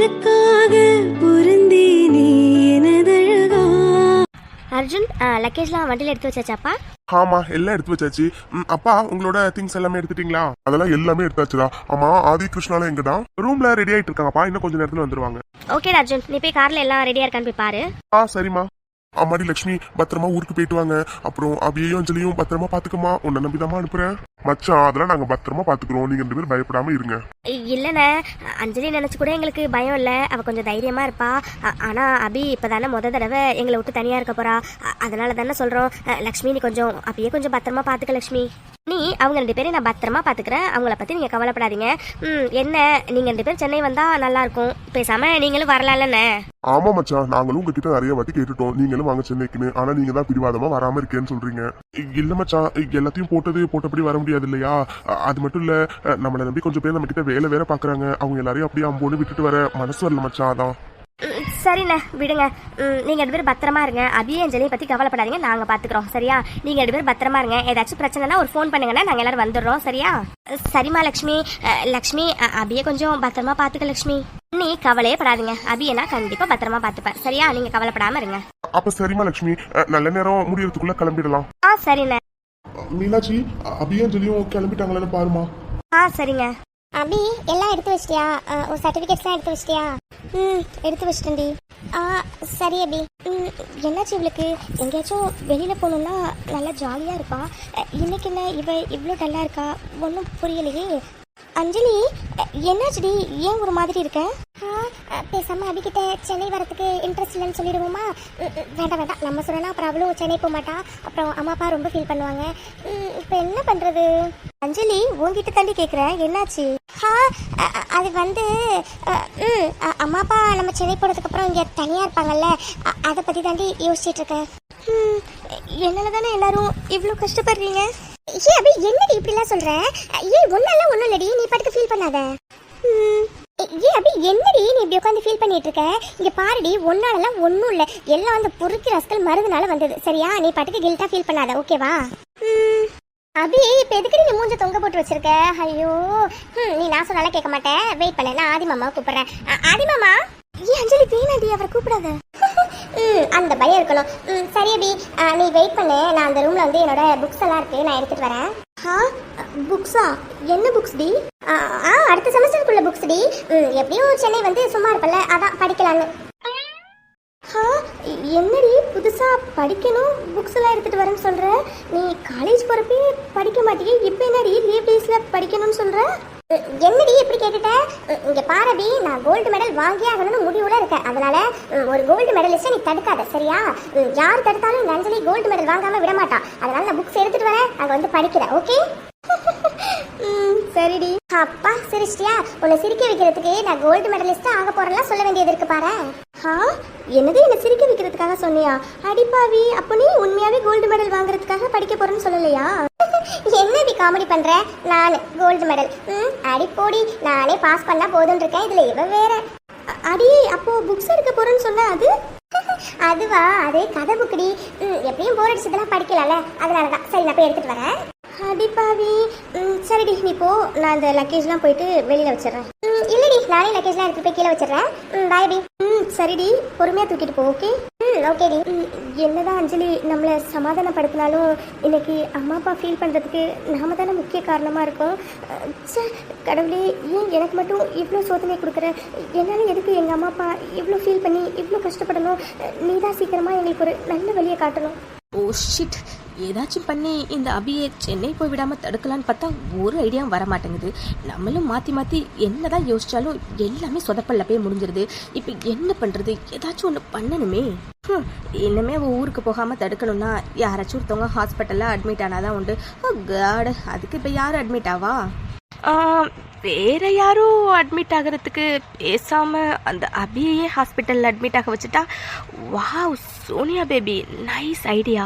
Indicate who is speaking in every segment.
Speaker 1: எனக்காக பொருந்தேனே எனதழகா.
Speaker 2: அர்ஜுன், லக்கேஜ்லாம் வண்டியில் எடுத்து வச்சாச்சாப்பா?
Speaker 3: ஆமா, எல்லாம் எடுத்து வச்சாச்சு. அப்பா, உங்களோட திங்ஸ் எல்லாமே எடுத்துட்டீங்களா? அதெல்லாம் எல்லாமே எடுத்தாச்சுடா. ஆமா, ஆதி கிருஷ்ணால எங்கடா? ரூம்ல ரெடி ஆயிட்டு இருக்காங்கப்பா, இன்னும் கொஞ்ச நேரத்துல வந்துருவாங்க.
Speaker 2: ஓகே அர்ஜுன், நீ போய் கார்ல எல்லாம் ரெடியா இருக்கான்னு போய் பாரு.
Speaker 3: சரிம்மா. அம்மாடி லட்சுமி, பத்திரமா ஊருக்கு போயிட்டு வாங்க. அப்புறம் அபியையும் அஞ்சலியும் பத்திரமா பாத்துக்கமா. உன்னை நம்பிதாமா அனுப்புறேன். மச்சான், அதெல்லாம் நாங்க பத்திரமா பாத்துக்கிறோம். நீங்க 2 பேரும் பயப்படாம இருங்க.
Speaker 2: இல்லண்ணே, அஞ்சலி நினைச்சு கூட எங்களுக்கு பயம் இல்ல. அவ கொஞ்சம் தைரியமா இருப்பா. ஆனா அபி இப்பதானே தடவை எங்களை விட்டு தனியா இருக்க போறா. அதனால தானே சொல்றோம். லக்ஷ்மி, நீ கொஞ்சம் அப்படியே கொஞ்சம் பத்திரமா பாத்துக்க லட்சுமி. நீ அவங்க 2 பேரும் நான் பத்திரமா பாத்துக்கிறேன். அவங்கள பத்தி நீங்க கவலைப்படாதீங்க. என்ன, நீங்க 2 பேரும் சென்னை வந்தா நல்லா இருக்கும். பேசாம நீங்களும் வரலாம்லண்ணே.
Speaker 3: ஆமா மச்சான், நாங்களும் உங்ககிட்ட நிறைய வாட்டி கேட்டுட்டோம், நீங்களும் வாங்க சென்னைக்குன்னு. ஆனா நீங்க தான் பிடிவாதமா வராம இருக்கேன்னு சொல்றீங்க. இல்ல மச்சான், எல்லாத்தையும் போட்டபடி வர முடியாது இல்லையா? அது மட்டும் இல்ல, நம்மளை நம்பி கொஞ்சம் பேர் நம்ம கிட்ட வேலை பாக்குறாங்க. அவங்க எல்லாரையும் அப்படியே அம்போன்னு விட்டுட்டு வர மனசு வரல மச்சான். அதான்.
Speaker 2: சரிண்ணே, விடுங்க. நீங்க 2 பேரும் பத்திரமா இருங்க. அபியே அஞ்சலியை பத்தி கவலைப்படாதீங்க, நாங்க பாத்துக்கிறோம். சரியா? நீங்க 2 பேரும் பத்திரமா இருங்க. ஏதாச்சும் பிரச்சனைனா ஒரு ஃபோன் பண்ணுங்கன்னா நாங்க எல்லாரும் வந்துடுறோம். சரியா? சரிம்மா லக்ஷ்மி. லக்ஷ்மி, அபியை கொஞ்சம் பத்திரமா பாத்துக்க லக்ஷ்மி. நீ கவலையே படாதீங்க. அபியை நான் கண்டிப்பா பத்திரமா பாத்துப்பேன். சரியா? நீங்க கவலைப்படாம இருங்க.
Speaker 3: அப்ப சரிம்மா லட்சுமி, நல்ல நேரம் முடியறதுக்குள்ள கிளம்பிடலாம்.
Speaker 2: சரிண்ணே.
Speaker 3: மீனாட்சி, அபியும் அஞ்சலியும் கிளம்பிட்டாங்களான்னு பாருமா.
Speaker 2: சரிங்க.
Speaker 4: அபி, எல்லாம் எடுத்து வச்சிட்டியா? சர்டிஃபிகேட்ஸ்லாம் எடுத்து வச்சிட்டியா? எடுத்து வச்சிட்டேன்டி. சரி அபி. என்னாச்சு இவளுக்கு? எங்கேயாச்சும் வெளியில் போகணுன்னா நல்லா ஜாலியாக இருப்பா. இன்னைக்கு என்ன இவ இவ்வளோ டல்லாக இருக்கா? ஒன்றும் புரியலையே. அஞ்சலி, என்னாச்சுடி? ஏன் ஒரு மாதிரி இருக்க? பேசாமல் அபிகிட்ட சென்னை வரத்துக்கு இன்ட்ரெஸ்ட் இல்லைன்னு சொல்லிடுவோமா? வேண்டாம், நம்ம சொல்லலாம். அப்புறம் அவளும் சென்னை போக மாட்டா. அப்புறம் அம்மா அப்பா ரொம்ப ஃபீல் பண்ணுவாங்க. இப்போ என்ன பண்ணுறது? அஞ்சலி, உங்ககிட்ட தாண்டி கேட்குறேன், என்னாச்சு? அது வந்து அம்மா அப்பா நம்ம சென்னை போனதுக்கப்புறம் இங்கே தனியாக இருப்பாங்கல்ல, அதை பற்றி தாண்டி யோசிச்சுட்டு இருக்கேன். என்னால் தானே எல்லாரும் இவ்வளோ கஷ்டப்படுறீங்க. ஏன் அபி, என்னடி இப்படிலாம் சொல்கிறேன்? ஒன்றும் இல்லடி, நீ பாட்டுக்கு ஃபீல் பண்ணாத. அபி, என்னடி நீ இப்படி உட்காந்து ஃபீல் பண்ணிட்டு இருக்க? இங்க பாருடி, ஒன்னாலலாம் ஒன்றும் இல்லை. எல்லாம் அந்த பொறுக்கி ரஸ்கல் மருதுனால வந்தது. சரியா? நீ பாட்டுக்கு கில்ட்டா ஃபீல் பண்ணாத, ஓகேவா? அபி, இப்போ எதுக்கு நீ மூஞ்ச தொங்க போட்டு வச்சிருக்க? ஐயோ, நீ நான் சொன்னாலும் கேட்க மாட்டேன். வெயிட் பண்ண, நான் ஆதி மாமாவை கூப்பிடுறேன். ஆதி மாமா. அஞ்சலி, வேணாடி, அவரை கூப்பிடாத. அந்த பயம் இருக்கணும். சரி அபி, நீ வெயிட் பண்ணு. நான் அந்த ரூம்ல வந்து என்னோட புக்ஸ் எல்லாம் இருக்கு, நான் எடுத்துட்டு வரேன். புக்ஸா? என்ன புக்ஸ் டி? அடுத்த செமஸ்டருக்குள்ள புக்ஸ் டி. எப்படியும் சென்னை வந்து சும்மா இருப்பல, அதான் படிக்கலான்னு. என்னடி புதுசா படிக்கணும் புக்ஸ் எல்லாம் எடுத்துட்டு வரேன்னு சொல்ற? நீ காலேஜ் போறப்பே படிக்க மாட்டேங்க, இப்போ என்னடி லீவ் டேஸ்ல படிக்கணும்னு சொல்ற? என்னடி இப்படி கேட்டுட்ட? இங்க பாரதி, நான் கோல்டு மெடல் வாங்கி ஆகணும்னு முடிவுல இருக்கேன். அதனால ஒரு கோல்டு மெடலிஸ்ட நீ தடுக்காத. சரியா? யார் தடுத்தாலும் இந்த அஞ்சலி கோல்டு மெடல் வாங்காம விட மாட்டா. அதனால நான் புக்ஸ் எடுத்துட்டு வரேன், அங்க வந்து படிக்கிறேன். ஓகே? சரிடி. அப்பா, சிரிச்சிட்டியா? உன்னை சிரிக்க வைக்கிறதுக்கு நான் கோல்டு மெடலிஸ்ட் ஆக போறேன்லாம் சொல்ல வேண்டியது இருக்கு பாரு. என்னது, என்ன சிரிக்க வைக்கிறதுக்காக சொன்னியா? அடிப்பாவி, அப்போ நீ உண்மையாவே கோல்டு மெடல் வாங்குறதுக்காக படிக்க போறேன்னு சொல்லலையா? என்னடி காமெடி பண்ற? நான் கோல்டு மெடல்? அடிப்போடி, நானே பாஸ் பண்ணா போதுன்னு இருக்கேன். இதுல இவ வேற. அடி, அப்போ புக்ஸ் எடுக்க போறேன்னு சொன்ன அது? அதுவா? அதே கதை புக்குடி. எப்படியும் போர் அடிச்சதெல்லாம் படிக்கலாம்ல, அதனாலதான். சரி, நான் போய் எடுத்துட்டு வரேன். அடிப்பாவி. சரிடி, நீ போ. நான் இந்த லக்கேஜ்லாம் போயிட்டு வெளியில வச்சிடறேன். இல்லடி, நானே லக்கேஜ்லாம் எடுத்து போய் கீழே வச்சிடறேன். பாய் டி. சரிடி, பொறுமையா தூக்கிட்டு போ. ஓகே? ஓகேடி. என்னதான் அஞ்சலி நம்மளை சமாதானப்படுத்தினாலும் இன்னைக்கு அம்மா அப்பா ஃபீல் பண்ணுறதுக்கு நாம தானே முக்கிய காரணமாக இருக்கோம். கடவுளே, ஏன் எனக்கு மட்டும் இவ்வளோ சோதனை கொடுக்குற? என்னால் எதுக்கு எங்கள் அம்மா அப்பா இவ்வளோ ஃபீல் பண்ணி இவ்வளோ கஷ்டப்படணும்? நீ தான் சீக்கிரமாக எங்களுக்கு ஒரு நல்ல வழியை காட்டணும்.
Speaker 5: ஓ ஷிட், ஏதாச்சும் பண்ணி இந்த அபியை சென்னை போய் விடாமல் தடுக்கலான்னு பார்த்தா ஒரு ஐடியாவும் வர மாட்டேங்குது. நம்மளும் மாற்றி என்னதான் யோசிச்சாலும் எல்லாமே சொதப்பல்ல போய் முடிஞ்சிருது. இப்போ என்ன பண்ணுறது? ஏதாச்சும் ஒன்று பண்ணணுமே. இன்னுமே அவள் ஊருக்கு போகாமல் தடுக்கணும்னா யாராச்சும் ஒருத்தவங்க ஹாஸ்பிட்டலில் அட்மிட் ஆனாதான் உண்டு. ஓ காட், அதுக்கு இப்போ யார் அட்மிட் ஆவா? வேற யாரும் அட்மிட் ஆகிறதுக்கு பேசாமல் அந்த அபியையே ஹாஸ்பிட்டலில் அட்மிட் ஆக வச்சுட்டா. Wow Sonia baby, nice idea.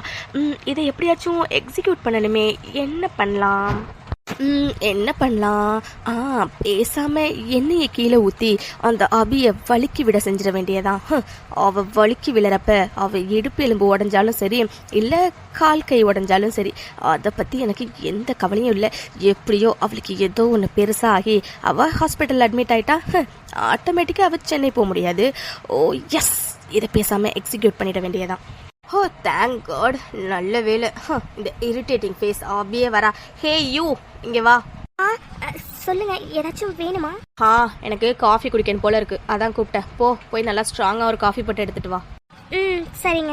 Speaker 5: இதை எப்படியாச்சும் எக்ஸிக்யூட் பண்ணணுமே. என்ன பண்ணலாம்? என்ன பண்ணலாம்? பேசாம எண்ணெயை கீழே ஊற்றி அந்த அபியை வழுக்கி விட செஞ்சிட வேண்டியதான். அவ வழுக்கி விழறப்ப அவ இடுப்பு எலும்பு உடஞ்சாலும் சரி, இல்லை கால் கை உடஞ்சாலும் சரி, அதை பற்றி எனக்கு எந்த கவலையும் இல்லை. எப்படியோ அவளுக்கு ஏதோ ஒன்று பெருசாக ஆகி அவள் ஹாஸ்பிட்டல் அட்மிட் ஆகிட்டா, ஆட்டோமேட்டிக்காக அவள் சென்னை போக முடியாது. ஓ எஸ், இதை பேசாமல் எக்ஸிக்யூட் பண்ணிட வேண்டியதான். ஓ தேங்க் காட், நல்ல வேலை. இந்த இரிட்டேட்டிங் ஃபேஸ் அப்படியே வரா. ஹே யூ, இங்கே வா.
Speaker 4: சொல்லுங்க, ஏதாச்சும் வேணுமா?
Speaker 5: எனக்கு காஃபி குடிக்கணும் போல இருக்கு, அதான் கூப்பிட்டேன். போய் நல்லா ஸ்ட்ராங்காக ஒரு காஃபி போட்டு எடுத்துட்டு வா.
Speaker 4: சரிங்க.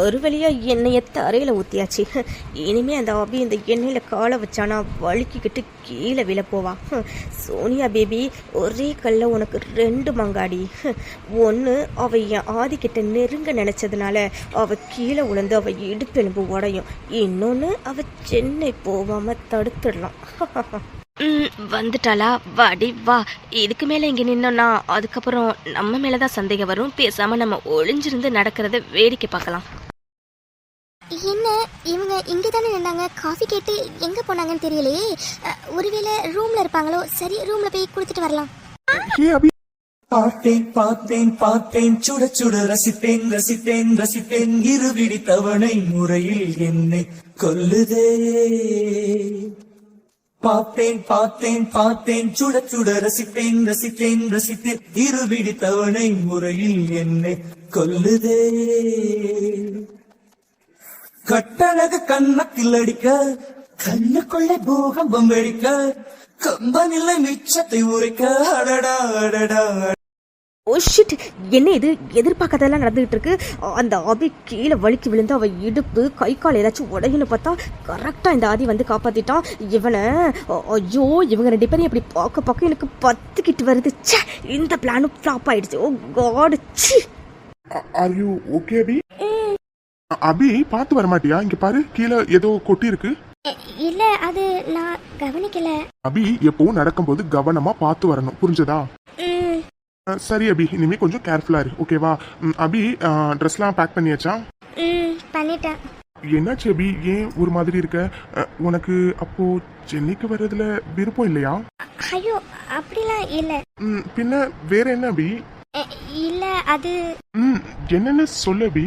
Speaker 5: ஒரு வழியா எண்ணெயை தரையில் ஊற்றியாச்சு. இனிமே அந்த அபி இந்த எண்ணெயில் காலை வச்சானா வழுக்கிக்கிட்டு கீழே விழ போவா. சோனியா பேபி, ஒரே கல்ல உனக்கு 2 மங்காடி. ஒன்று அவ என் ஆதிக்கிட்ட நெருங்க நினைச்சதுனால அவ கீழே விழுந்து அவ இடுப்பெலும்பு உடையும். இன்னொன்று அவ சென்னை போகாம தடுத்துடலாம். வந்துட்டாளா? வாடி வா. இதுக்கு மேலே இங்கே நின்னோன்னா அதுக்கப்புறம் நம்ம மேலே தான் சந்தேகம் வரும். பேசாமல் நம்ம ஒளிஞ்சிருந்து நடக்கிறத வேடிக்கை பார்க்கலாம்.
Speaker 4: என்ன இவங்க இங்கே தானே நின்னாங்க? காஃபி கேட்டு எங்கே போனாங்கன்னு தெரியலையே. ஒருவேளை ரூமில் இருப்பாங்களோ? சரி, ரூமில் போய் கொடுத்துட்டு வரலாம்.
Speaker 6: பார்த்தேன் பார்த்தேன் பார்த்தேன் சுட சுட ரசித்தேன் ரசித்தேன் ரசித்தேன் இருவிடி தவணை முறையில் என்னை கொல்லுதே. பார்த்தேன் பார்த்தேன் பார்த்தேன் சுட சுட ரசித்தேன் ரசித்தேன் ரசித்தேன் இருவிடி தவணை முறையில் என்னை கொல்லுதே. கட்டழக கண்ணத்தில் அடிக்க கண்ணுக்குள்ளே பூகம்பம் வெடிக்க கம்பனில்லை மிச்சத்தை உரைக்க அடடா அடடா.
Speaker 5: ஓ ஷிட், என்ன இது? எதிர்பார்க்காதெல்லாம் நடந்துகிட்டு இருக்கு. அந்த அபி கீழே வழுக்கி விழுந்து அவ இடுப்பு கை கால் ஏதாச்சும் உடையுன்னு பார்த்தா கரெக்டாக இந்த ஆதி வந்து காப்பாத்திட்டான் இவனை. ஐயோ, இவங்க 2 பேரும் எப்படி பார்க்க எனக்கு 10 கிட்ட வருது. ச்சே, இந்த பிளானும் ஃப்ளாப் ஆயிடுச்சு. ஓ காட், ச்சீ.
Speaker 3: ஆர் யூ ஓகே அபி? அபி, பார்த்து வர மாட்டியா? இங்க பாரு, கீழே ஏதோ கொட்டி இருக்கு.
Speaker 4: இல்ல, அது நான் கவனிக்கல.
Speaker 3: அபி, எப்பவும் நடக்கும்போது கவனமா பார்த்து வரணும், புரிஞ்சதா? சரி அபி, இனிமே கொஞ்சம் கேர்ஃபுல்லா இரு, ஓகேவா? அபி, ட்ரெஸ்லாம் பேக் பண்ணியாச்சா?
Speaker 4: பண்ணிட்டேன்.
Speaker 3: என்னாச்சு அபி, ஏன் ஒரு மாதிரி இருக்க? உனக்கு அப்போ சென்னைக்கு வர்றதுல விருப்பம் இல்லையா?
Speaker 4: ஐயோ, அப்படிலாம் இல்ல.
Speaker 3: பின்ன வேற என்ன அபி?
Speaker 4: இல்ல, அது
Speaker 3: என்னன்னு சொல்லு அபி.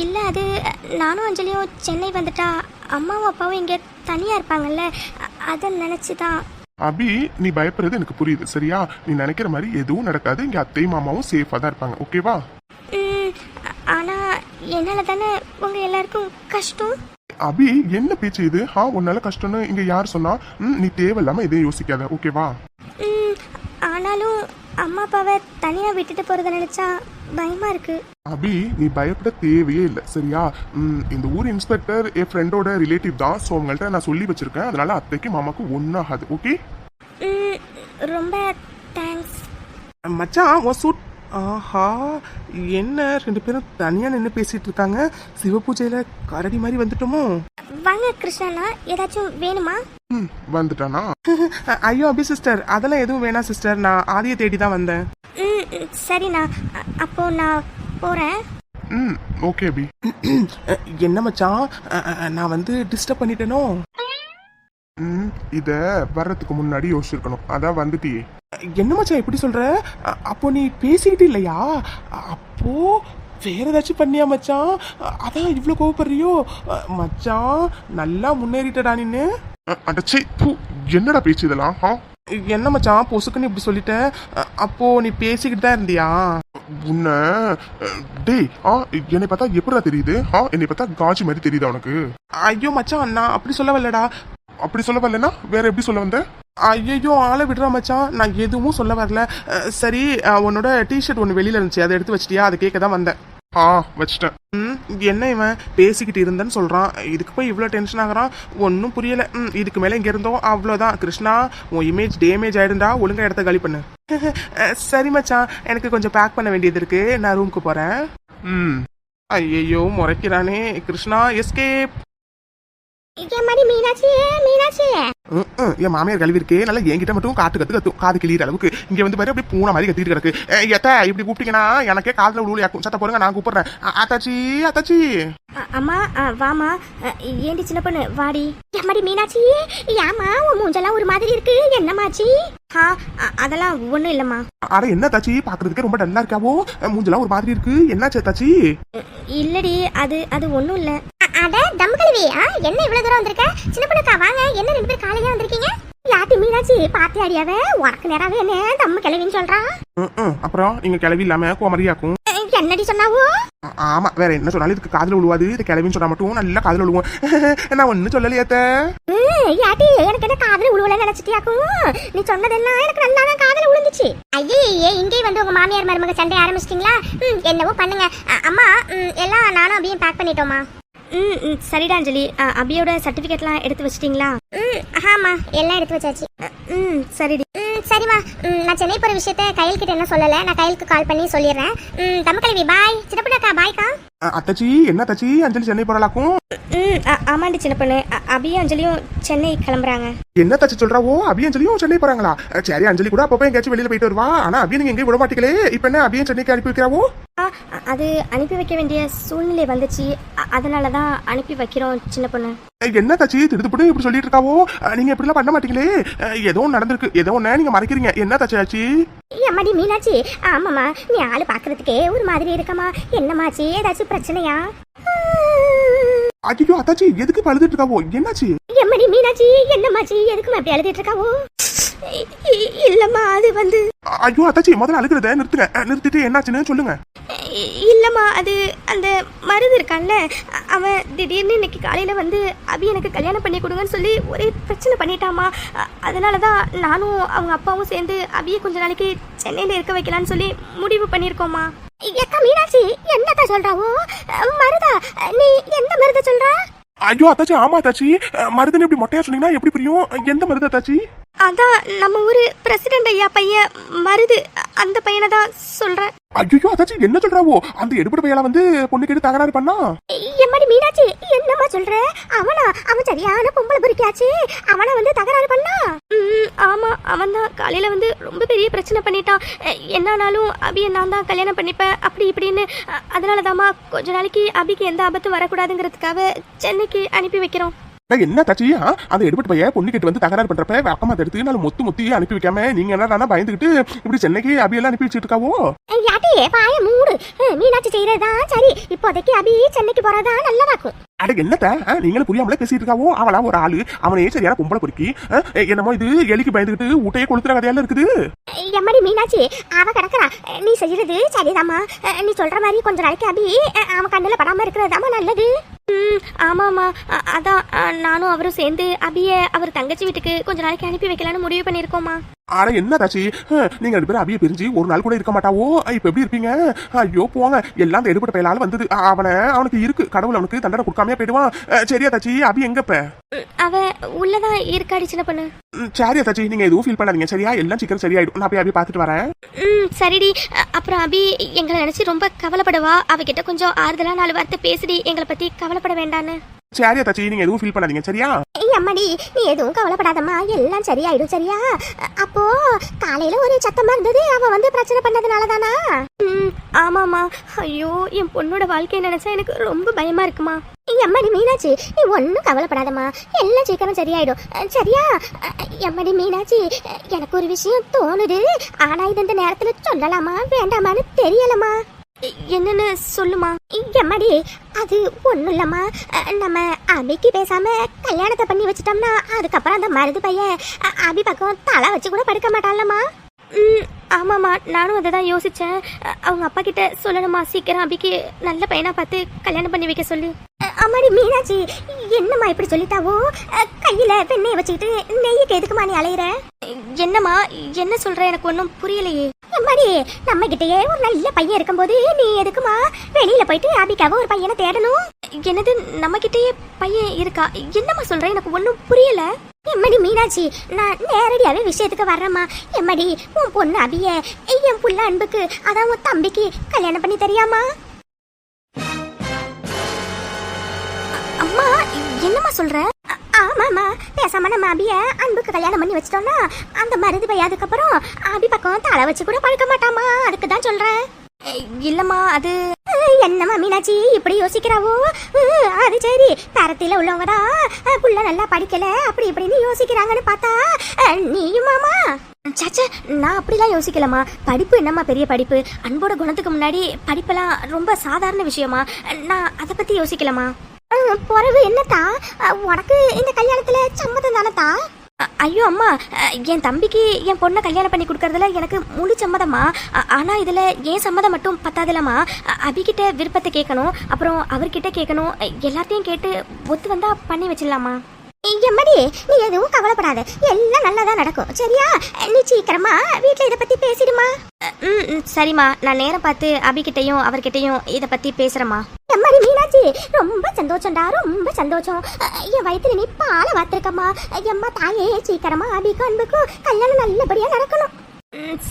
Speaker 4: இல்ல, அது நானும் அஞ்சலியும் சென்னை வந்துட்டா அம்மாவும் அப்பாவும் இங்க தனியா இருப்பாங்கல்ல, அத நினைச்சுதான்.
Speaker 3: அபி, நீ பயப்படுறது எனக்கு புரியுது, சரியா? நீ நினைக்கிற மாதிரி எதுவும் நடக்காது. இங்க அத்தையும் மாமாவும் சேஃபா தான் இருப்பாங்க, ஓகேவா?
Speaker 4: ஆனா என்னால தானே உங்க எல்லாருக்கும் கஷ்டம்.
Speaker 3: அபி, என்ன பேச்சு இது? உன்னால கஷ்டம்னு இங்க யார் சொன்னா? நீ தேவையில்லாம எதையும் யோசிக்காத, ஓகேவா?
Speaker 4: ஆனாலும் அம்மா அப்பாவை தனியா விட்டுட்டு போறத நினைச்சா பயமா இருக்கு.
Speaker 3: அபி, நீ பயப்பட தேவையே இல்லை, சரியா? இந்த ஊர் இன்ஸ்பெக்டர் என் ஃப்ரெண்டோட ரிலேட்டிவ் தான். ஸோ அவங்கள்ட்ட நான் சொல்லி வச்சிருக்கேன். அதனால அத்தைக்கு மாமாக்கு ஒன்றும் ஆகாது, ஓகே?
Speaker 4: ரொம்ப தேங்க்ஸ்
Speaker 3: மச்சான். உன் சூட். ஆஹா, என்ன 2 பேரும் தனியா நின்று பேசிட்டு இருக்காங்க? சிவபூஜையில கரடி மாதிரி வந்துட்டோமோ?
Speaker 4: வாங்க கிருஷ்ணா, ஏதாச்சும் வேணுமா?
Speaker 3: வந்துட்டானா? ஐயோ அபி சிஸ்டர், அதெல்லாம் எதுவும் வேணாம் சிஸ்டர். நான் ஆதியை தேடி தான் வந்தேன்.
Speaker 4: சரிண்ணா, அப்போ நான் போறேன்.
Speaker 3: ஓகே அபி. என்ன மச்சான், நான் வந்து டிஸ்டர்ப் பண்ணிட்டேனோ? இத வர்றதுக்கு முன்னாடி யோசிச்சிருக்கணும். அதான் வந்துட்டியே. என்ன மச்சான் இப்படி சொல்ற? அப்போ நீ பேசிக்கிட்டு இல்லையா? அப்போ வேற ஏதாச்சும் பண்ணியா மச்சான்? அதான் இவ்வளவு கோவப்படுறியோ? மச்சான், நல்லா முன்னேறிட்டடா நீன்னு. அடச்சே, என்னடா பேச்சு இதெல்லாம்? என்ன மச்சான் பொசுக்குன்னு இப்படி சொல்லிட்ட? அப்போ நீ பேசிக்கிட்டு தான் இருந்தியா? உன்ன டேய், என்னை பார்த்தா எப்படா தெரியுது? என்னை பார்த்தா காஜி மாதிரி தெரியுதா உனக்கு? ஐயோ மச்சான், நான் அப்படி சொல்ல வரலடா. அப்படி சொல்ல வரலன்னா வேற எப்படி சொல்ல வந்த? ஐயோ, ஆளை விடுறா மச்சான், நான் எதுவும் சொல்ல வரல. சரி, உன்னோட டிஷர்ட் ஒன்று வெளியில இருந்துச்சு, அதை எடுத்து வச்சிட்டியா? அதை கேட்க தான் வந்தேன். வச்சிட்டேன். என்ன இவன் பேசிக்கிட்டு இருந்தேன்னு சொல்றான், இதுக்கு போய் இவ்வளோ டென்ஷன் ஆகுறான்? ஒன்றும் புரியல. இதுக்கு மேலே இங்கே இருந்தோம் அவ்வளோதான். கிருஷ்ணா, உன் இமேஜ் டேமேஜ் ஆயிடுண்டா, ஒழுங்கா இடத்த காலி பண்ணு. சரி மச்சான், எனக்கு கொஞ்சம் பேக் பண்ண வேண்டியது இருக்கு, நான் ரூமுக்கு போறேன். ஐயோ, முறைக்கிறானே கிருஷ்ணா. எஸ்கேப்.
Speaker 4: எம்மாடி மீனாட்சி மீனாட்சி
Speaker 3: என் மாமியார் கழுவி இருக்கே நல்லா என்கிட்ட மட்டும் காத்து கத்தும் காது கிளியிற அளவுக்கு இங்க வந்து பாரு அப்படியே பூனை மாதிரி கத்திட்டு கிடக்கு. எத்த இப்படி கூப்பிட்டீங்கன்னா எனக்கே காதுல உழுவுலையாக்கும். சத்த போறங்க நான் கூப்பிடுறேன். அத்தாச்சி அத்தாச்சி.
Speaker 2: அம்மா வாமா. ஏண்டி சின்ன பொண்ணு வாடி.
Speaker 4: எம்மாடி மீனாட்சி ஏமா உன் மூஞ்செல்லாம் ஒரு மாதிரி இருக்கு என்னமாச்சி?
Speaker 2: அதெல்லாம் ஒண்ணும் இல்லம்மா.
Speaker 3: அட என்ன தாச்சி பாக்குறதுக்கே ரொம்ப டல்லா இருக்காவோ, மூஞ்செல்லாம் ஒரு மாதிரி இருக்கு, என்னாச்சு தாச்சி?
Speaker 2: இல்லடி அது ஒண்ணும் இல்ல.
Speaker 4: அட தம் கழுவி என்ன இவ்வளவு தூரம் வந்திருக்க? சின்ன பொண்ணுக்கா வாங்க, என்ன 2 பேர் காலையில வந்திருக்கீங்க? யாட்டி மீனாட்சி பாத்தி அடியாவ உனக்கு நேராவே என்ன தம் கிளவின்னு சொல்றா?
Speaker 3: அப்புறம் நீங்க கிளவி இல்லாம கோமரியாக்கும்.
Speaker 4: என்னடி சொன்னாவோ?
Speaker 3: ஆமா வேற என்ன சொன்னாலும் இதுக்கு காதுல விழுவாது. இது கிளவின்னு சொன்னா மட்டும் நல்லா காதுல விழுவோம். நான் ஒன்னும் சொல்லலையாத்த.
Speaker 4: யாட்டி எனக்கு என்ன காதுல விழுவல நினைச்சிட்டியாக்கும்? நீ சொன்னதெல்லாம் எனக்கு நல்லா தான் காதுல விழுந்துச்சு. ஐயே இங்கே வந்து உங்க மாமியார் மருமக சண்டை ஆரம்பிச்சிட்டீங்களா? என்னவோ பண்ணுங்க. அம்மா எல்லாம் நானும் அபியும் பேக் பண்ணிட்டோமா?
Speaker 2: சரிடா அஞ்சலி. அபியோட சர்டிபிகேட்லாம் எடுத்து வச்சிட்டீங்களா?
Speaker 4: ஆமா எல்லாம் எடுத்து வச்சாச்சு.
Speaker 2: சரிடி.
Speaker 4: சரிம்மா நான் சென்னை போற விஷயத்த கையில் கிட்ட என்ன சொல்லல, நான் கையிலுக்கு கால் பண்ணி சொல்லிடுறேன். தம்பக்கலவி பாய். சின்னப்பண்ணக்கா பாய்க்கா.
Speaker 3: அத்தாச்சி என்ன தாச்சி அஞ்சலி சென்னை போறலாக்கும்?
Speaker 2: ஆமாண்டி சின்ன பொண்ணு. அபியும் அஞ்சலியும் சென்னை கிளம்புறாங்க.
Speaker 3: என்ன தாச்சி சொல்றாவோ? அபியும் அஞ்சலியும் சென்னை போறாங்களா? சரி அஞ்சலி கூட அப்பப்போ எங்கேயாச்சும் வெளியில போயிட்டு வருவா. ஆனா அபியும் நீங்க எங்கேயும் விட மாட்டீங்களே, இப்ப என்ன அபியும் சென்னைக்கு அனுப்பி வைக்கிறாவோ?
Speaker 2: அது அனுப்பி வைக்க வேண்டிய சூழ்நிலை வந்துச்சு, அதனாலதான் அனுப்பி வைக்கிறோம் சின்ன பொண்ணு.
Speaker 3: என்ன தாச்சி திடுத்துப்பட்டு இப்படி சொல்லிட்டு இருக்காவோ? நீங்க இப்படி எல்லாம் பண்ண மாட்டீங்களே. ஏதோ நடந்திருக்கு, ஏதோ ஒண்ணு நீங்க மறைக்கிறீங்க. என்ன தாச்சி ஆச்சு?
Speaker 4: அம்மாடி மீனாட்சி ஆமாமா நீ ஆளு பாக்குறதுக்கே ஒரு மாதிரி இருக்கமா. என்னமாச்சி ஏதாச்சும் பிரச்சனையா?
Speaker 3: ஐயோ அத்தாச்சி எதுக்கு பழுதுட்டு இருக்காவோ? என்னாச்சு?
Speaker 4: எம்மடி மீனாட்சி என்னமாச்சி எதுக்கு அப்படி அழுதுட்டு இருக்காவோ?
Speaker 2: இல்லம்மா அது வந்து.
Speaker 3: ஐயோ அத்தாச்சி முதல்ல அழுகிறத நிறுத்துங்க. நிறுத்திட்டு என்னாச்சுன்னு சொல்லுங்க.
Speaker 2: இல்லம்மா அது அந்த மருது இருக்கான்ல, அவன் திடீர்னு இன்னைக்கு காலையில வந்து அபி எனக்கு கல்யாணம் பண்ணி கொடுங்கன்னு சொல்லி ஒரே பிரச்சனை பண்ணிட்டாமா. அதனாலதான் நானும் அவங்க அப்பாவும் சேர்ந்து அபியை கொஞ்ச நாளைக்கு சென்னையில இருக்க வைக்கலான்னு சொல்லி முடிவு பண்ணிருக்கோமா.
Speaker 4: ஏக்கா மீனாட்சி என்னக்கா சொல்றாவோ? மருதா நீ எந்த மருத சொல்றா?
Speaker 3: ஐயோ அத்தாச்சி ஆமா தாச்சி மருதுன்னு இப்படி மொட்டையா சொன்னீங்கன்னா எப்படி புரியும்? எந்த மருதா தாச்சி?
Speaker 2: அதான் நம்ம ஊரு பிரசிடென்ட் ஐயா பையன் மருது, அந்த பையனை தான் சொல்றேன்.
Speaker 3: ஐயோ அதாச்சி என்ன சொல்றாவோ? அந்த எடுபடி பையல வந்து பொண்ணு கேட்டு தகராறு பண்ணா?
Speaker 4: எம்மாடி மீனாட்சி என்னம்மா சொல்ற? அவன் சரியான பொம்பளை பொறுக்கியாச்சு. அவனா வந்து தகராறு பண்ணா?
Speaker 2: ஆமா அவன் தான் காலையில வந்து ரொம்ப பெரிய பிரச்சனை பண்ணிட்டான். என்னானாலும் அபியை நான் தான் கல்யாணம் பண்ணிப்பேன் அப்படி இப்படின்னு. அதனாலதாம்மா கொஞ்ச நாளைக்கு அபிக்கு எந்த ஆபத்தும் வரக்கூடாதுங்கிறதுக்காக சென்னைக்கு அனுப்பி வைக்கிறோம்.
Speaker 3: என்ன தாச்சி அந்த எடுபட்டு பைய பொண்ணு கேட்டு வந்து தகராறு பண்றப்ப வழக்கமா எடுத்து நான் மொத்தி அனுப்பி வைக்காம நீங்க என்ன பயந்துகிட்டு இப்படி சென்னைக்கு அபியெல்லாம் அனுப்பி வச்சுட்டு இருக்காவோ?
Speaker 4: யாட்டி பாய மூடு. மீனாட்சி செய்யறதா சரி, இப்போதைக்கு அபி சென்னைக்கு போறதா நல்லதாக்கும்.
Speaker 3: அட என்னத்த நீங்களும் புரியாமலே பேசிட்டு இருக்காவோ? அவளா ஒரு ஆளு, அவனே சரியான பொம்பளை பொறுக்கி. என்னமோ இது எலிக்கு பயந்துகிட்டு ஊட்டையே கொளுத்துற கதையால இருக்குது.
Speaker 4: எம்மாடி மீனாட்சி அவ கிடக்குறா. நீ செய்யறது சரிதாமா. நீ சொல்ற மாதிரி கொஞ்ச நாளைக்கு அபி அவன் கண்ணுல படாம இருக்கிறதாமா நல்லது.
Speaker 2: ஆமாமா அதான் நானும் அவரும் சேர்ந்து அபிய அவர் தங்கச்சி வீட்டுக்கு கொஞ்ச நாளைக்கு அனுப்பி வைக்கலான்னு முடிவு பண்ணிருக்கோமா.
Speaker 3: ஆனா என்ன தாச்சி நீங்க 2 பேரும் அபிய பிரிஞ்சு ஒரு நாள் கூட இருக்க மாட்டாவோ? இப்ப எப்படி இருப்பீங்க? ஐயோ போங்க, எல்லாம் அந்த எடுபட்ட பையலால வந்தது. அவனுக்கு இருக்கு, கடவுள் அவனுக்கு தண்டனை கொடுக்காம போயிடுவான். சரியா தாச்சி அபி எங்கப்ப?
Speaker 2: அவ உள்ளதான் இருக்காடி சின்ன பொண்ணு.
Speaker 3: சரியா தாச்சி நீங்க எதுவும் ஃபீல் பண்ணாதீங்க சரியா? எல்லாம் சீக்கிரம் சரியாயிடும். நான் போய் அபி பாத்துட்டு வரேன்.
Speaker 2: சரிடி. அப்புறம் அபி எங்களை நினைச்சு ரொம்ப கவலைப்படுவா. அவகிட்ட கொஞ்சம் ஆறுதலா 4 வார்த்தை பேசிடி, எங்களை பத்தி கவலைப்பட வேண்டான்னு.
Speaker 3: சரியா தாச்சி நீங்க எதுவும் ஃபீல் பண்ணாதீங்க சரியா?
Speaker 4: அம்மாடி நீ எதுவும் கவலைப்படாதம்மா, எல்லாம் சரியாயிடும் சரியா? அப்போ காலையில ஒரு சத்தமா இருந்தது, அவ வந்து பிரச்சனை பண்ணதுனாலதானா?
Speaker 2: ஆமாமா. ஐயோ என் பொண்ணோட வாழ்க்கையை நினைச்சா எனக்கு ரொம்ப பயமா இருக்குமா.
Speaker 4: எம்மாடி மீனாட்சி நீ ஒன்னும் கவலைப்படாதம்மா, எல்லாம் சீக்கிரம் சரியாயிடும் சரியா? எம்மாடி மீனாட்சி எனக்கு ஒரு விஷயம் தோணுது, ஆனா இது இந்த நேரத்துல சொல்லலாமா வேண்டாமான்னு தெரியலமா.
Speaker 2: என்னன்னு சொல்லுமா.
Speaker 4: எம்மாடி அது ஒண்ணும் இல்லம்மா, நம்ம அபிக்கு பேசாம கல்யாணத்தை பண்ணி வச்சுட்டோம்னா அதுக்கப்புறம் அந்த மருது பையன் அபி பக்கம் தலை வச்சு கூட படுக்க மாட்டான்லம்மா.
Speaker 2: ஆமாம்மா நானும் அதை தான் யோசிச்சேன். அவங்க அப்பா கிட்ட சொல்லணுமா சீக்கிரம் அபிக்கு நல்ல பையனா பார்த்து கல்யாணம் பண்ணி வைக்க சொல்லி.
Speaker 4: அம்மாடி மீனாட்சி என்னம்மா இப்படி சொல்லிட்டாவோ? கையில வெண்ணெய் வச்சுக்கிட்டு நெய்யுக்கு எதுக்குமா நீ அலையிற?
Speaker 2: என்னம்மா என்ன சொல்ற, எனக்கு ஒன்றும் புரியலையே.
Speaker 4: அம்மாடி நம்ம கிட்டயே ஒரு நல்ல பையன் இருக்கும்போது நீ எதுக்குமா வெளியில போயிட்டு அபிக்காக ஒரு பையனை தேடணும்?
Speaker 2: என்னது நம்ம கிட்டயே பையன் இருக்கா? என்னம்மா சொல்ற, எனக்கு ஒன்றும் புரியல.
Speaker 4: எம்மடி மீனாட்சி நான் நேரடியாவே விஷயத்துக்கு வர்றேம்மா. எம்மடி உன் பொண்ணு அபிய என் புள்ள அன்புக்கு அதான் உன் தம்பிக்கு கல்யாணம் பண்ணி தெரியாமா?
Speaker 2: அம்மா என்னம்மா சொல்ற?
Speaker 4: ஆமாமா, பேசாம நம்ம அபிய அன்புக்கு கல்யாணம் பண்ணி வச்சிட்டோம்னா அந்த மருது பையன் அப்புறம் அபி பக்கம் தலை வச்சு கூட பழக்க மாட்டாமா. அதுக்கு தான் சொல்றேன்.
Speaker 2: இல்லம்மா அது
Speaker 4: என்னம்மா மீனாட்சி இப்படி யோசிக்கிறாவோ? அது சரி, தரத்தில உள்ளவங்க தான் புள்ள நல்லா படிக்கல அப்படி இப்படின்னு யோசிக்கிறாங்கன்னு பார்த்தா நீயும் மாமா.
Speaker 2: சச்ச, நான் அப்படிலாம் யோசிக்கலம்மா. படிப்பு என்னம்மா பெரிய படிப்பு? அன்போட குணத்துக்கு முன்னாடி படிப்பெல்லாம் ரொம்ப சாதாரண விஷயமா. நான் அதை பத்தி யோசிக்கலம்மா.
Speaker 4: பிறகு என்னத்தா உனக்கு இந்த கல்யாணத்துல சம்மதம் தானத்தா?
Speaker 2: ஐயோ அம்மா, என் தம்பிக்கு என் பொண்ணை கல்யாணம் பண்ணி கொடுக்கறதுல எனக்கு முழு சம்மதம்மா. ஆனா இதுல ஏன் சம்மதம் மட்டும் பத்தாதுலம்மா. அபிகிட்ட விருப்பத்தை கேட்கணும், அப்புறம் அவர்கிட்ட கேட்கணும். எல்லாத்தையும் கேட்டு ஒத்து வந்தா பண்ணி வச்சிடலாமா.
Speaker 4: எம்மடி, நீ எதுவும் கவலைப்படாத, எல்லாம் நல்லதா நடக்கும் சரியா? நீ சீக்கிரமா வீட்டுல இதை பத்தி பேசிடுமா.
Speaker 2: சரிம்மா, நான் நேரம் பார்த்து அபிகிட்டையும் அவர்கிட்டையும் இதை பத்தி பேசுறேம்மா.
Speaker 4: எம்மடி மீனாட்சி, ரொம்ப சந்தோஷம்டா, ரொம்ப சந்தோஷம். என் வயிற்றுல நீ பாலை வாத்திருக்கம்மா. எம்மா தாயே, சீக்கிரமா அபிக்கும் அன்புக்கும் கல்யாணம் நல்லபடியா நடக்கணும்.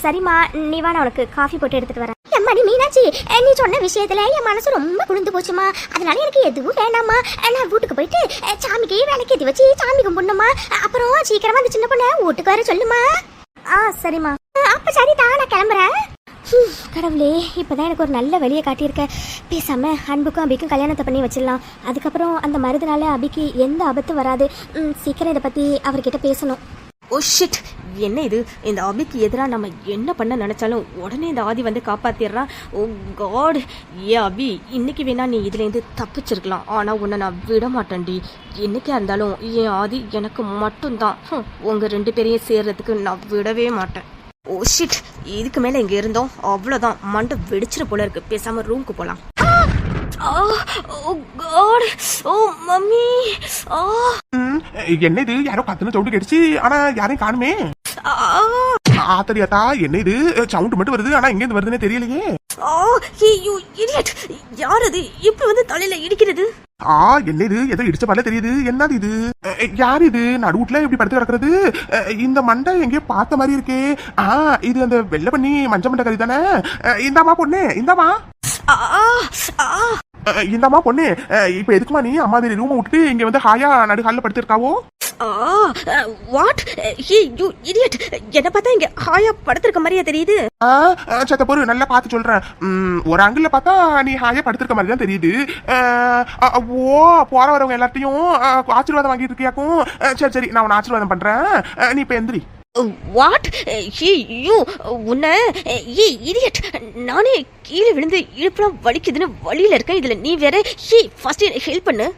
Speaker 2: சரிம்மா, நீ வா, நான் உனக்கு காஃபி போட்டு எடுத்துட்டு வரேன்.
Speaker 4: எம்மாடி மீனாட்சி, நீ சொன்ன விஷயத்துல என் மனசு ரொம்ப குளிர்ந்து போச்சுமா. அதனால எனக்கு எதுவும் வேண்டாமா. நான் வீட்டுக்கு போயிட்டு சாமிக்கு விளக்கு ஏத்தி வச்சு சாமி கும்பிடணுமா. அப்புறம் சீக்கிரமா அந்த சின்ன பொண்ணை வீட்டுக்கு வர சொல்லுமா.
Speaker 2: சரிம்மா.
Speaker 4: அப்ப சரிதான், நான் கிளம்புறேன்.
Speaker 2: கடவுளே, இப்பதான் எனக்கு ஒரு நல்ல வழியை காட்டியிருக்க. பேசாம அன்புக்கும் அபிக்கும் கல்யாணத்தை பண்ணி வச்சிடலாம். அதுக்கப்புறம் அந்த மருதுனால அபிக்கு எந்த ஆபத்தும் வராது. சீக்கிரம் இதை பத்தி அவர்கிட்ட பேசணும்.
Speaker 5: ஓ ஷிட், என்ன இது? இந்த அபிக்கு எதிராக நம்ம என்ன பண்ண நினைச்சாலும் உடனே இந்த ஆதி வந்து காப்பாத்திடுறான். ஓ காட், ஏ அபி, இன்னைக்கு வேணா நீ இதுலேருந்து தப்பிச்சிருக்கலாம், ஆனால் உன்னை நான் விட மாட்டேன்டி. என்னைக்கா இருந்தாலும் என் ஆதி எனக்கு மட்டும்தான். உங்க 2 பேரையும் சேர்றதுக்கு நான் விடவே மாட்டேன். ஓ ஷிட், இதுக்கு மேலே இங்கே இருந்தோம் அவ்வளோதான், மண்டை வெடிச்சிட போல இருக்கு. பேசாம ரூமுக்கு போகலாம். ஓ காட், ஓ மம்மி.
Speaker 3: என்ன இது? யாரோ கத்துன சவுண்டு கேட்டுச்சு, ஆனா யாரையும் காணுமே. ஆத்தரியாத்தா, என்ன இது? சவுண்ட் மட்டும் வருது, ஆனா எங்க இருந்து வருதுன்னே தெரியலையே.
Speaker 5: யார் அது இப்ப வந்து தலையில இடிக்கிறது?
Speaker 3: என்ன இது? ஏதோ இடிச்ச பால தெரியுது. என்னது இது? யார் இது நடுவுட்ல இப்படி படுத்து கிடக்குறது? இந்த மண்டை எங்கேயோ பார்த்த மாதிரி இருக்கே. இது அந்த வெள்ளை பண்ணி மஞ்சள் மண்டை கறி தானே? இந்தாமா பொண்ணு, இந்தாமா. இந்தாமா பொண்ணு, இப்ப எதுக்குமா நீ அம்மா ரூமை விட்டுட்டு இங்க வந்து ஹாயா நடுகால படுத்திருக்காவோ?
Speaker 5: வாட்? யூ இடியட், என்ன பார்த்தா இங்க ஹாயா படுத்திருக்க மாதிரியா தெரியுது?
Speaker 3: சத்த பொறு, நல்லா பார்த்து சொல்றேன். ஒரு ஆங்கிள் பார்த்தா நீ ஹாயா படுத்திருக்க மாதிரி தான் தெரியுது. ஓ, போற வரவங்க எல்லாத்தையும் ஆசீர்வாதம் வாங்கிட்டு இருக்கியாக்கும். சரி சரி, நான் உன்னை ஆசீர்வாதம் பண்றேன். நீ இப்ப எந்திரி.
Speaker 5: வாட்? யூ உன்ன இடியட், நானே கீழே விழுந்து இடுப்புலாம் வலிக்குதுன்னு வழியில இருக்கேன். இதுல நீ வேற ஃபர்ஸ்ட் ஹெல்ப் பண்ணு.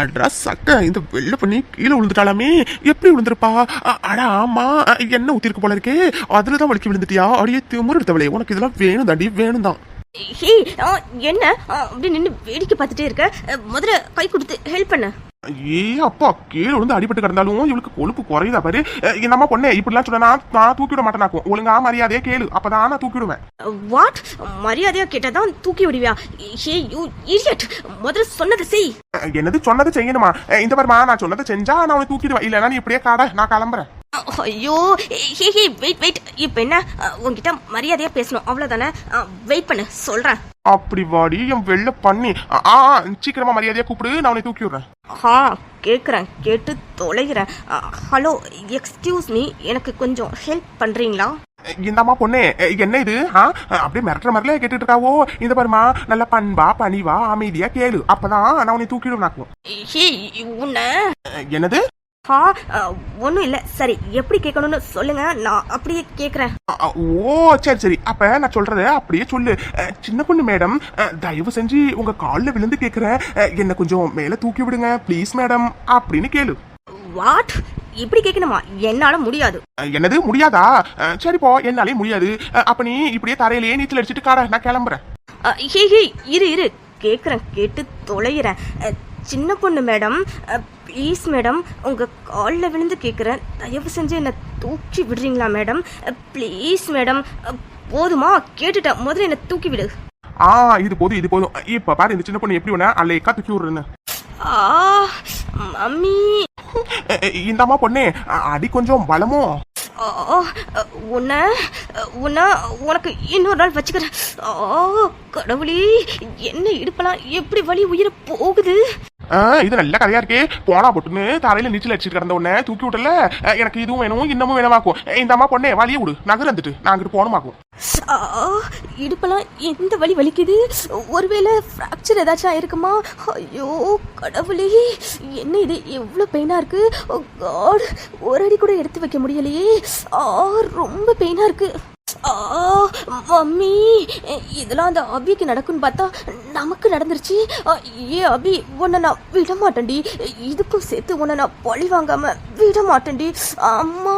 Speaker 3: அட்ரஸ் சக்க, இந்த வெள்ள பண்ணி கீழே விழுந்துட்டாலாமே. எப்படி விழுந்திருப்பா? அட ஆமா, என்ன ஊத்திருக்கு போல இருக்கே, அதுலதான் வலிக்கு விழுந்துட்டியா? அடியே திமுரு எடுத்தவளே, உனக்கு இதெல்லாம் வேணும் தாண்டி, வேணும் தான்.
Speaker 5: என்ன அப்படி நின்று வேடிக்கை பார்த்துட்டே இருக்க? முதல்ல கை கொடுத்து ஹெல்ப் பண்ணு.
Speaker 3: அப்பா, கீழே விழுந்து அடிபட்டு கிடந்தாலும் இவளுக்கு கொழுப்பு குறையுதா பாரு. என்னம்மா பொண்ணே, இப்படிலாம் சொன்னா நான் தூக்கி விட மாட்டேனாக்கும். ஒழுங்கா மரியாதையே கேளு, அப்பதான் நான் தூக்கி விடுவேன்.
Speaker 5: வாட்? மரியாதையா கேட்டாதான் தூக்கி விடுவியா? யூ இடியட், முதல்ல சொன்னதை செய்.
Speaker 3: என்னது சொன்னதை செய்யணுமா? இந்த மாதிரிமா நான் சொன்னதை செஞ்சா நான் உனக்கு தூக்கிடுவேன், இல்லைன்னா நீ இப்படியே காட, நான் கிளம்புறேன்.
Speaker 5: ஐயோ, வெயிட். இப்ப என்ன, உன்கிட்ட மரியாதையா பேசணும் அவ்வளவுதானே? வெயிட் பண்ணு, சொல்றேன்.
Speaker 3: அப்படி வாடி என் வெள்ள பண்ணி. சீக்கிரமா மரியாதையா கூப்பிடு, நான் உன்னை தூக்கி விடுறேன்.
Speaker 5: கேக்குறேன், கேட்டு தொலைகிறேன். ஹலோ, எக்ஸ்கியூஸ் மீ, எனக்கு கொஞ்சம் ஹெல்ப் பண்றீங்களா?
Speaker 3: இந்தம்மா பொண்ணே, என்ன இது? அப்படியே மிரட்டுற மாதிரில கேட்டுட்டு இருக்காவோ? இந்த பாருமா, நல்ல பண்பா பணிவா அமைதியா கேளு, அப்பதான் நான் உன்னை தூக்கிடுவேன்.
Speaker 5: உன்ன
Speaker 3: என்னது?
Speaker 5: ஒன்னும் இல்ல. சரி, எப்படி கேட்கணும்னு சொல்லுங்க, நான் அப்படியே கேக்குறேன்.
Speaker 3: ஓ சரி சரி, அப்ப நான் சொல்றத அப்படியே சொல்லு. சின்ன பொண்ணு மேடம், தயவு செஞ்சு உங்க காலில் விழுந்து கேக்குறேன், என்ன கொஞ்சம் மேல தூக்கி விடுங்க ப்ளீஸ் மேடம் அப்படின்னு கேளு.
Speaker 5: வாட்? இப்படி கேட்கணுமா? என்னால முடியாது.
Speaker 3: என்னது முடியாதா? சரிப்போ, என்னாலே முடியாது. அப்ப நீ இப்படியே தரையிலேயே நீச்சல் அடிச்சுட்டு கார, நான் கிளம்புறேன்.
Speaker 5: இரு கேக்குறேன், கேட்டு தொலைகிறேன். சின்ன பொண்ணு மேடம், ப்ளீஸ் மேடம், உங்க காலில் விழுந்து கேட்குறேன், தயவு செஞ்சு என்ன தூக்கி விடுறீங்களா மேடம்? Please madam. போதுமா? கேட்டுட்டேன், முதல்ல என்ன தூக்கி விடு.
Speaker 3: இது போதும். இப்ப பாரு, இந்த சின்ன பொண்ணு எப்படி ஒண்ணு அல்லைக்கா தூக்கி விடுறேன்னு.
Speaker 5: மம்மி.
Speaker 3: இந்தம்மா பொண்ணே, அடி கொஞ்சம் பலமோ?
Speaker 5: உனக்கு இன்னொரு நாள் வச்சுக்கிறேன். கடவுளே, என்ன இடுப்பெல்லாம் எப்படி வலி உயிர போகுது.
Speaker 3: இது நல்ல கதையா இருக்கே. போனா போட்டுன்னு தரையில நீச்சல் அடிச்சுட்டு கிடந்த உடனே தூக்கி விட்டல. எனக்கு இதுவும் வேணும் இன்னமும் வேணமாக்கும். இந்த அம்மா பொண்ணே வழிய விடு, நகர் வந்துட்டு நான் அங்கிட்டு போகணுமாக்கும்.
Speaker 5: இடுப்பெல்லாம் எந்த வலி வலிக்குது? ஒருவேளை ஃப்ராக்சர் ஏதாச்சும் ஆயிருக்குமா? ஐயோ கடவுளே, என்ன இது எவ்வளோ பெயினாக இருக்கு. ஓ காட், ஒரு அடி கூட எடுத்து வைக்க முடியலையே. ரொம்ப பெயினாக இருக்கு. மம்மி, இதெல்லாம் அந்த அபிக்கு நடக்கும்னு பார்த்தா நமக்கு நடந்துருச்சு. அபி, உன்னை நான் விட மாட்டேன்டி. இதுக்கும் சேர்த்து உன்னை நான் பழி வாங்காம விட மாட்டேன்டி. அம்மா.